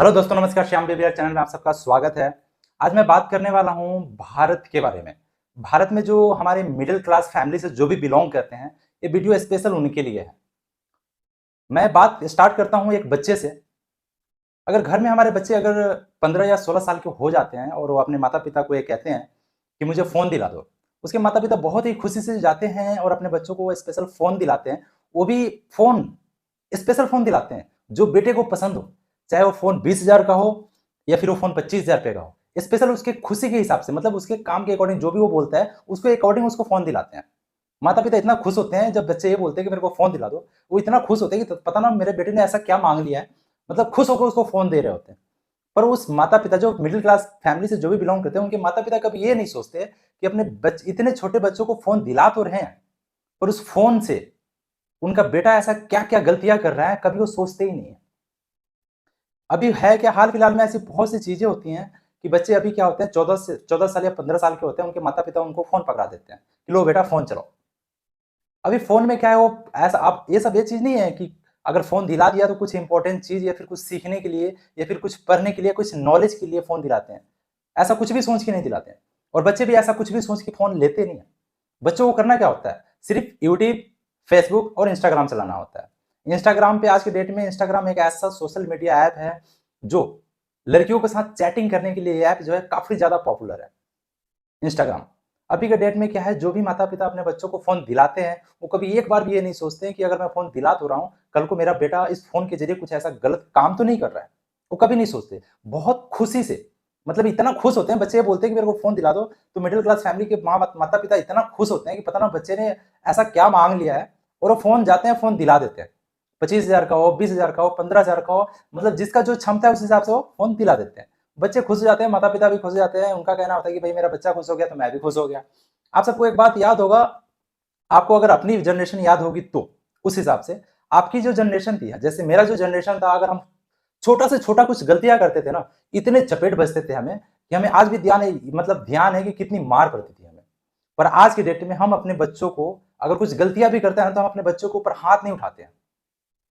Hello दोस्तों, नमस्कार। Shyam बेबिया channel में आप सबका स्वागत है। आज मैं बात करने वाला हूं भारत के बारे में। भारत में जो हमारे मिडिल क्लास फैमिली से जो भी बिलोंग करते हैं, ये वीडियो स्पेशल उनके लिए है। मैं बात स्टार्ट करता हूं एक बच्चे से। अगर घर में हमारे बच्चे अगर 15 या 16 साल के हो जाते हैं और वो अपने माता पिता को ये कहते हैं कि मुझे फ़ोन दिला दो, उसके माता पिता बहुत ही खुशी से जाते हैं और अपने बच्चों को स्पेशल फ़ोन दिलाते हैं। वो भी फ़ोन, स्पेशल फ़ोन दिलाते हैं जो बेटे को पसंद हो, चाहे वो फ़ोन 20,000 का हो या फिर वो फ़ोन 25,000 रुपए का हो। स्पेशल उसके खुशी के हिसाब से, मतलब उसके काम के अकॉर्डिंग जो भी वो बोलता है, उसके अकॉर्डिंग उसको फ़ोन दिलाते हैं। माता पिता इतना खुश होते हैं जब बच्चे ये बोलते हैं कि मेरे को फ़ोन दिला दो। वो इतना खुश होते हैं कि पता ना मेरे बेटे ने ऐसा क्या माँग लिया है, मतलब खुश होकर उसको फ़ोन दे रहे होते हैं। पर उस माता पिता जो मिडिल क्लास फैमिली से जो भी बिलोंग करते हैं, उनके माता पिता कभी ये नहीं सोचते कि अपने इतने छोटे बच्चों को फ़ोन दिला तो रहे हैं, पर उस फ़ोन से उनका बेटा ऐसा क्या-क्या गलतियाँ कर रहा है, कभी वो सोचते ही नहीं है। अभी है क्या, हाल फिलहाल में ऐसी बहुत सी चीज़ें होती हैं कि बच्चे अभी क्या होते हैं, 14 साल या 15 साल के होते हैं, उनके माता पिता उनको फ़ोन पकड़ा देते हैं कि लो बेटा फ़ोन चलाओ। अभी फ़ोन में क्या है, वो ऐसा आप ये चीज़ नहीं है कि अगर फ़ोन दिला दिया तो कुछ इम्पोर्टेंट चीज़ या फिर कुछ सीखने के लिए या फिर कुछ पढ़ने के लिए, कुछ नॉलेज के लिए फ़ोन दिलाते हैं। ऐसा कुछ भी सोच के नहीं दिलाते हैं और बच्चे भी ऐसा कुछ भी सोच के फ़ोन लेते नहीं हैं। बच्चों को करना क्या होता है, सिर्फ़ यूट्यूब, फ़ेसबुक और इंस्टाग्राम चलाना होता है। इंस्टाग्राम पे आज के डेट में इंस्टाग्राम एक ऐसा सोशल मीडिया ऐप है, जो लड़कियों के साथ चैटिंग करने के लिए ये ऐप जो है काफ़ी ज़्यादा पॉपुलर है। इंस्टाग्राम। अभी के डेट में क्या है, जो भी माता-पिता अपने बच्चों को फ़ोन दिलाते हैं, वो कभी एक बार भी ये नहीं सोचते हैं कि अगर मैं फ़ोन दिला तो रहा हूँ, कल को मेरा बेटा इस फ़ोन के ज़रिए कुछ ऐसा गलत काम तो नहीं कर रहा है। वो कभी नहीं सोचते। बहुत खुशी से, मतलब इतना खुश होते हैं, बच्चे ये बोलते हैं कि मेरे को फ़ोन दिला दो, तो मिडल क्लास फैमिली के माता-पिता इतना खुश होते हैं कि पता ना बच्चे ने ऐसा क्या माँग लिया है, और वो फ़ोन जाते हैं, फ़ोन दिला देते हैं। 25,000 का हो, 20,000 का हो, 15,000 का हो, मतलब जिसका जो क्षमता है उस हिसाब से वो फ़ोन दिला देते हैं। बच्चे खुश हो जाते हैं, माता-पिता भी खुश हो जाते हैं, उनका कहना होता है कि भई मेरा बच्चा खुश हो गया तो मैं भी खुश हो गया। आप सबको एक बात याद होगा, आपको अगर अपनी जनरेशन याद होगी तो, उस हिसाब से आपकी जो जनरेशन थी, जैसे मेरा जो जनरेशन था, अगर हम छोटा से छोटा कुछ गलतियाँ करते थे ना, इतने चपेट बजते थे हमें कि हमें आज भी ध्यान है कि कितनी मार पड़ती थी हमें। पर आज की डेट में हम अपने बच्चों को अगर कुछ गलतियाँ भी करते हैं तो हम अपने बच्चों के ऊपर हाथ नहीं उठाते हैं।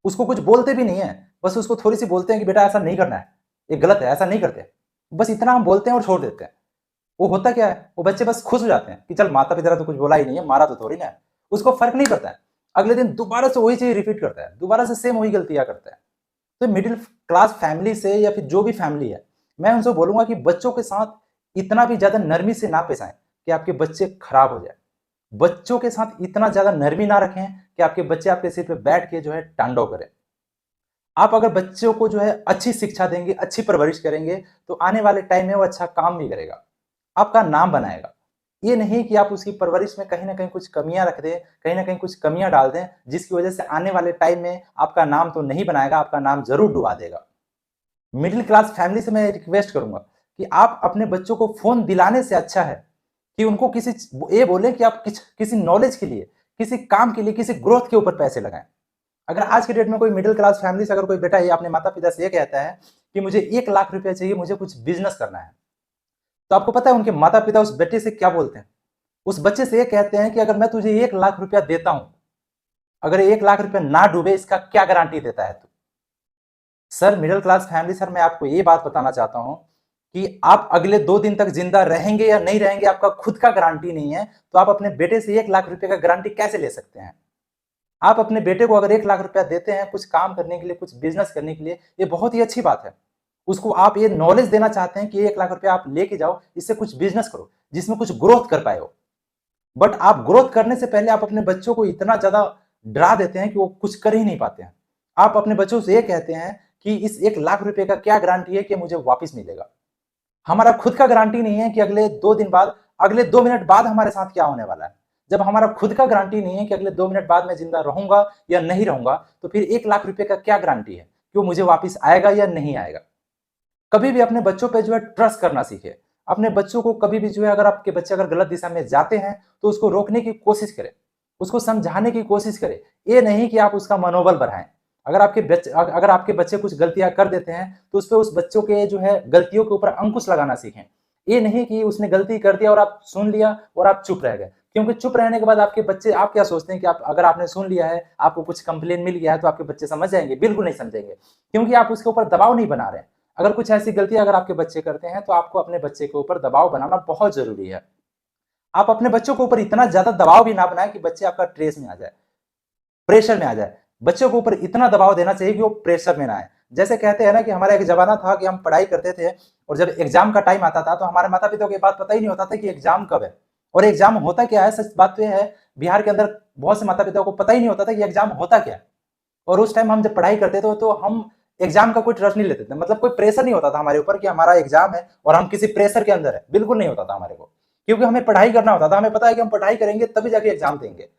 उसको कुछ बोलते भी नहीं है, बस उसको थोड़ी-सी बोलते हैं कि बेटा ऐसा नहीं करना है, ये गलत है, ऐसा नहीं करते। बस इतना हम बोलते हैं और छोड़ देते हैं। वो होता क्या है, वो बच्चे बस खुश हो जाते हैं कि चल माता-पिता ने तो कुछ बोला ही नहीं है, मारा तो थोड़ी ना है। उसको फ़र्क नहीं पड़ता है। अगले दिन दोबारा से वही चीज़ रिपीट करता है, दोबारा से सेम वही गलतियाँ करता है। तो मिडिल क्लास फैमिली से या फिर जो भी फैमिली है, मैं उनसे बोलूँगा कि बच्चों के साथ इतना भी ज़्यादा नरमी से ना पेश आएँ कि आपके बच्चे खराब हो जाएँ। बच्चों के साथ इतना ज़्यादा नरमी ना रखें कि आपके बच्चे आपके सिर पे बैठ के जो है तांडव करें। आप अगर बच्चों को जो है अच्छी शिक्षा देंगे, अच्छी परवरिश करेंगे, तो आने वाले टाइम में वो अच्छा काम भी करेगा, आपका नाम बनाएगा। ये नहीं कि आप उसकी परवरिश में कहीं न कहीं कुछ कमियाँ रख दें, कहीं न कहीं कुछ कमियाँ डाल दें, जिसकी वजह से आने वाले टाइम में आपका नाम तो नहीं बनाएगा, आपका नाम ज़रूर डुबा देगा। मिडिल क्लास फैमिली से मैं रिक्वेस्ट करूँगा कि आप अपने बच्चों को फ़ोन दिलाने से अच्छा है कि उनको ये बोलें कि आप किसी नॉलेज के लिए, किसी काम के लिए, किसी ग्रोथ के ऊपर पैसे लगाएँ। अगर आज के डेट में कोई मिडिल क्लास फैमिली से अगर कोई बेटा ये अपने माता-पिता से ये कहता है कि मुझे 1 लाख रुपया चाहिए, मुझे कुछ बिज़नेस करना है, तो आपको पता है उनके माता-पिता उस बेटे से क्या बोलते हैं? उस बच्चे से ये कहते हैं कि अगर मैं तुझे 1 लाख रुपया देता हूँ, अगर 1 लाख रुपया ना डूबे, इसका क्या गारंटी देता है तू? Sir, middle class family, sir मैं आपको ये बात बताना चाहता हूँ कि आप अगले 2 दिन तक ज़िंदा रहेंगे या नहीं रहेंगे, आपका खुद का गारंटी नहीं है, तो आप अपने बेटे से 1 लाख रुपए का गारंटी कैसे ले सकते हैं? आप अपने बेटे को अगर 1 लाख रुपया देते हैं कुछ काम करने के लिए, कुछ बिज़नेस करने के लिए, ये बहुत ही अच्छी बात है। उसको आप ये नॉलेज देना चाहते हैं कि 1 लाख रुपया आप लेके जाओ, इससे कुछ बिज़नेस करो, जिसमें कुछ ग्रोथ कर पाए हो। बट आप ग्रोथ करने से पहले आप अपने बच्चों को इतना ज़्यादा डरा देते हैं कि वो कुछ कर ही नहीं पाते हैं। आप अपने बच्चों से ये कहते हैं कि इस 1 लाख रुपए का क्या गारंटी है कि मुझे वापस मिलेगा? हमारा खुद का गारंटी नहीं है कि अगले 2 दिन बाद, अगले 2 मिनट बाद हमारे साथ क्या होने वाला है। जब हमारा खुद का गारंटी नहीं है कि अगले 2 मिनट बाद मैं ज़िंदा रहूँगा या नहीं रहूँगा, तो फिर 1 लाख रुपए का क्या गारंटी है कि वो मुझे वापस आएगा या नहीं आएगा? कभी भी अपने बच्चों पे जो है ट्रस्ट करना सीखें। अपने बच्चों को कभी भी जो है, अगर आपके बच्चे अगर गलत दिशा में जाते हैं, तो उसको रोकने की कोशिश करें, उसको समझाने की कोशिश करें। ये नहीं कि आप उसका मनोबल बढ़ाएँ। अगर आपके बच्चे कुछ गलतियाँ कर देते हैं, तो उसपे उस बच्चों के जो है गलतियों के ऊपर अंकुश लगाना सीखें। ये नहीं कि उसने गलती कर दिया और आप सुन लिया और आप चुप रह गए। क्योंकि चुप रहने के बाद आपके बच्चे, आप क्या सोचते हैं कि आप, अगर आपने सुन लिया है, आपको कुछ कंप्लेन मिल गया है, तो आपके बच्चे समझ जाएँगे? बिल्कुल नहीं समझेंगे, क्योंकि आप उसके ऊपर दबाव नहीं बना रहे हैं। अगर कुछ ऐसी गलतियां अगर आपके बच्चे करते हैं तो आपको अपने बच्चे के ऊपर दबाव बनाना बहुत जरूरी है। आप अपने बच्चों के ऊपर इतना ज्यादा दबाव भी ना बनाए कि बच्चे आपका ट्रेस में आ जाए, प्रेशर में आ जाए। बच्चों के ऊपर इतना दबाव देना चाहिए कि वो प्रेशर में ना आए। जैसे कहते हैं ना कि हमारा एक जमाना था कि हम पढ़ाई करते थे और जब एग्जाम का टाइम आता था तो हमारे माता पिता को ये बात पता ही नहीं होता था कि एग्जाम कब है और एग्जाम होता क्या है। सच बात तो यह है, बिहार के अंदर बहुत से माता पिता को पता ही नहीं होता था कि एग्जाम होता क्या है। और उस टाइम हम जब पढ़ाई करते थे तो हम एग्जाम का कोई ट्रस्ट नहीं लेते थे, मतलब कोई प्रेशर नहीं होता था हमारे ऊपर कि हमारा एग्जाम है और हम किसी प्रेशर के अंदर है, बिल्कुल नहीं होता था हमारे को। क्योंकि हमें पढ़ाई करना होता था, हमें पता है कि हम पढ़ाई करेंगे तभी जाके एग्जाम देंगे।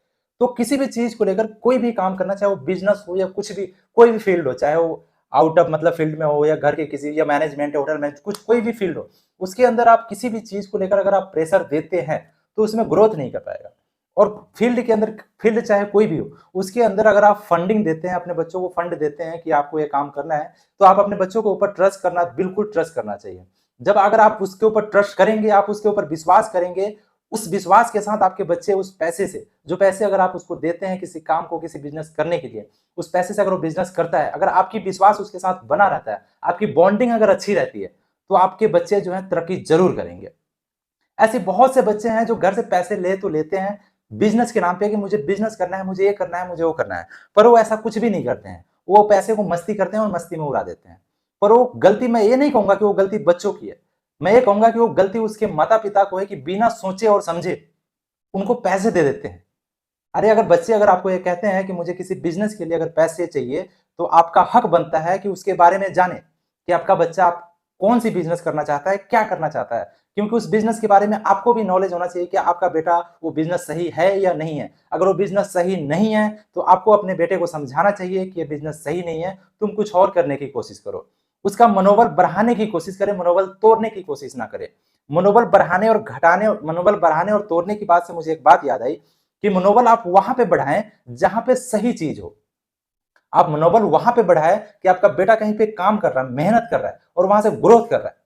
तो किसी भी चीज को लेकर कोई भी काम करना, चाहे वो बिजनेस हो या कुछ भी, कोई भी फील्ड हो, चाहे वो आउट ऑफ मतलब फील्ड में हो या घर के किसी, या मैनेजमेंट होटल में, कुछ कोई भी फील्ड हो, उसके अंदर आप किसी भी चीज को लेकर अगर आप प्रेशर देते हैं तो उसमें ग्रोथ नहीं कर पाएगा। और फील्ड के अंदर, फील्ड चाहे कोई भी हो, उसके अंदर अगर आप फंडिंग देते हैं, अपने बच्चों को फंड देते हैं कि आपको ये काम करना है, तो आप अपने बच्चों के ऊपर ट्रस्ट करना, बिल्कुल ट्रस्ट करना चाहिए। जब अगर आप उसके ऊपर ट्रस्ट करेंगे, आप उसके ऊपर विश्वास करेंगे, उस विश्वास के साथ आपके बच्चे उस पैसे से, जो पैसे अगर आप उसको देते हैं किसी काम को, किसी बिजनेस करने के लिए, उस पैसे से अगर वो बिजनेस करता है, अगर आपकी विश्वास उसके साथ बना रहता है, आपकी बॉन्डिंग अगर अच्छी रहती है, तो आपके बच्चे जो है तरक्की जरूर करेंगे। ऐसे बहुत से बच्चे हैं जो घर से पैसे ले तो लेते हैं बिजनेस के नाम पे कि मुझे बिजनेस करना है, मुझे ये करना है, मुझे वो करना है, पर वो ऐसा कुछ भी नहीं करते हैं। वो पैसे को मस्ती करते हैं और मस्ती में उड़ा देते हैं। पर वो गलती, मैं ये नहीं कहूंगा कि वो गलती बच्चों की है, मैं ये कहूंगा कि वो गलती उसके माता पिता को है कि बिना सोचे और समझे उनको पैसे दे देते हैं। अरे अगर बच्चे अगर आपको ये कहते हैं कि मुझे किसी बिजनेस के लिए अगर पैसे चाहिए, तो आपका हक बनता है कि उसके बारे में जाने कि आपका बच्चा आप कौन सी बिजनेस करना चाहता है, क्या करना चाहता है। क्योंकि उस बिजनेस के बारे में आपको भी नॉलेज होना चाहिए कि आपका बेटा वो बिजनेस सही है या नहीं है। अगर वो बिजनेस सही नहीं है तो आपको अपने बेटे को समझाना चाहिए कि ये बिजनेस सही नहीं है, तुम कुछ और करने की कोशिश करो। उसका मनोबल बढ़ाने की कोशिश करें, मनोबल तोड़ने की कोशिश ना करें। मनोबल बढ़ाने और घटाने, मनोबल बढ़ाने और तोड़ने की बात से मुझे एक बात याद आई कि मनोबल आप वहां पे बढ़ाएं जहां पे सही चीज हो। आप मनोबल वहां पे बढ़ाएं कि आपका बेटा कहीं पे काम कर रहा है, मेहनत कर रहा है और वहां से ग्रोथ कर रहा है।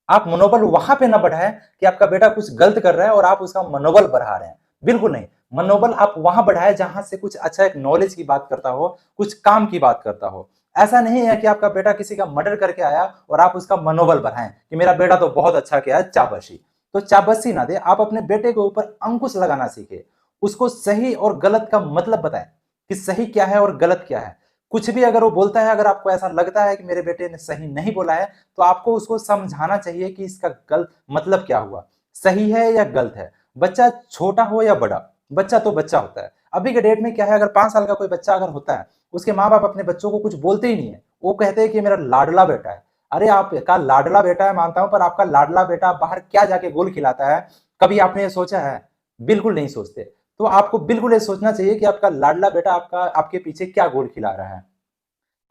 आप मनोबल वहां पे ना बढ़ाएं कि आपका बेटा कुछ गलत कर रहा है और आप उसका मनोबल बढ़ा रहे हैं, बिल्कुल नहीं। मनोबल आप वहां बढ़ाएं जहां से कुछ अच्छा, एक नॉलेज की बात करता हो, कुछ काम की बात करता हो। ऐसा नहीं है कि आपका बेटा किसी का मर्डर करके आया और आप उसका मनोबल बढ़ाएं कि मेरा बेटा तो बहुत अच्छा किया है, चाबशी। तो चाबशी ना दे, आप अपने बेटे के ऊपर अंकुश लगाना सीखे। उसको सही और गलत का मतलब बताएं कि सही क्या है और गलत क्या है। कुछ भी अगर वो बोलता है, अगर आपको ऐसा लगता है कि मेरे बेटे ने सही नहीं बोला है, तो आपको उसको समझाना चाहिए कि इसका गलत मतलब क्या हुआ, सही है या गलत है। बच्चा छोटा हो या बड़ा, बच्चा तो बच्चा होता है। अभी के डेट में क्या है, अगर 5 साल का कोई बच्चा अगर होता है, उसके माँ बाप अपने बच्चों को कुछ बोलते ही नहीं है, वो कहते हैं कि मेरा लाडला बेटा है। अरे आपका लाडला बेटा है मानता हूं, पर आपका लाडला बेटा बाहर क्या जाके गोल खिलाता है, कभी आपने ये सोचा है? बिल्कुल नहीं सोचते। तो आपको बिल्कुल ये सोचना चाहिए कि आपका लाडला बेटा आपका आपके पीछे क्या गोल खिला रहा है।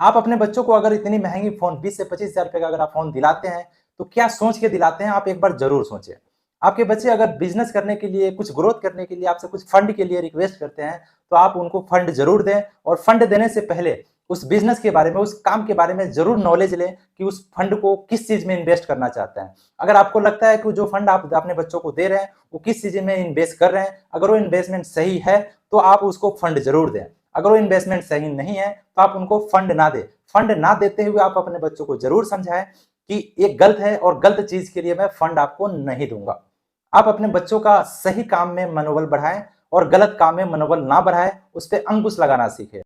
आप अपने बच्चों को अगर इतनी महंगी फोन, 20 से 25 हजार रुपए का अगर आप फोन दिलाते हैं, तो क्या सोच के दिलाते हैं, आप एक बार जरूर सोचें। आपके बच्चे अगर बिजनेस करने के लिए, कुछ ग्रोथ करने के लिए आपसे कुछ फंड के लिए रिक्वेस्ट करते हैं, तो आप उनको फंड जरूर दें। और फंड देने से पहले उस बिजनेस के बारे में, उस काम के बारे में जरूर नॉलेज लें कि उस फंड को किस चीज में इन्वेस्ट करना चाहते हैं। अगर आपको लगता है कि जो फंड आप अपने बच्चों को दे रहे हैं वो किस चीज में इन्वेस्ट कर रहे हैं, अगर वो इन्वेस्टमेंट सही है तो आप उसको फंड जरूर दें। अगर वो इन्वेस्टमेंट सही नहीं है तो आप उनको फंड ना दें। फंड ना देते हुए आप अपने बच्चों को जरूर समझाएं कि ये गलत है और गलत चीज के लिए मैं फंड आपको नहीं दूंगा। आप अपने बच्चों का सही काम में मनोबल बढ़ाएं और गलत काम में मनोबल ना बढ़ाएं, उस पर अंकुश लगाना सीखें।